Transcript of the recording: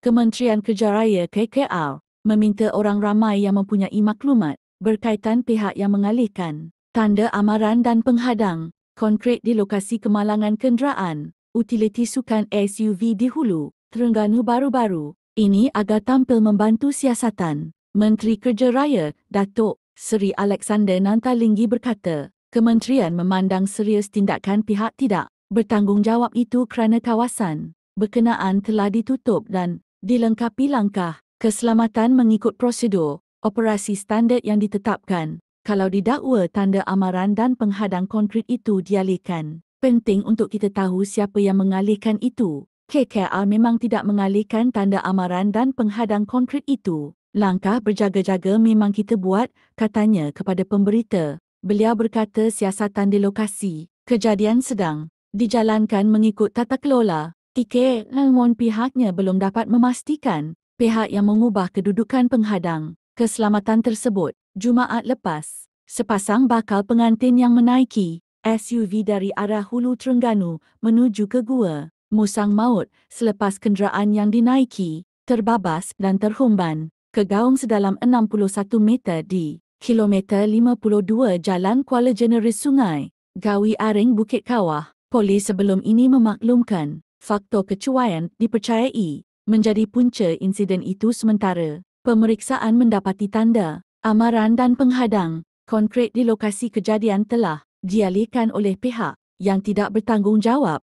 Kementerian Kerja Raya KKR meminta orang ramai yang mempunyai maklumat berkaitan pihak yang mengalihkan tanda amaran dan penghadang konkret di lokasi kemalangan kenderaan utiliti sukan SUV di Hulu, Terengganu baru-baru ini agar tampil membantu siasatan. Menteri Kerja Raya, Datuk Seri Alexander Nantalinggi berkata, kementerian memandang serius tindakan pihak tidak bertanggungjawab itu kerana kawasan berkenaan telah ditutup dan dilengkapi langkah keselamatan mengikut prosedur operasi standard yang ditetapkan. Kalau didakwa tanda amaran dan penghadang konkret itu dialihkan, penting untuk kita tahu siapa yang mengalihkan itu. KKR memang tidak mengalihkan tanda amaran dan penghadang konkret itu. Langkah berjaga-jaga memang kita buat, katanya kepada pemberita. Beliau berkata siasatan di lokasi kejadian sedang dijalankan mengikut tata kelola. Namun pihaknya belum dapat memastikan pihak yang mengubah kedudukan penghadang keselamatan tersebut. Jumaat lepas, sepasang bakal pengantin yang menaiki SUV dari arah Hulu Terengganu menuju ke Gua Musang maut selepas kenderaan yang dinaiki terbabas dan terhumban ke gaung sedalam 61 meter di kilometer 52 Jalan Kuala Jeneris Sungai Gawi Aring Bukit Kawah. Polis sebelum ini memaklumkan faktor kecuaian dipercayai menjadi punca insiden itu sementara pemeriksaan mendapati tanda amaran dan penghadang konkret di lokasi kejadian telah dialihkan oleh pihak yang tidak bertanggungjawab.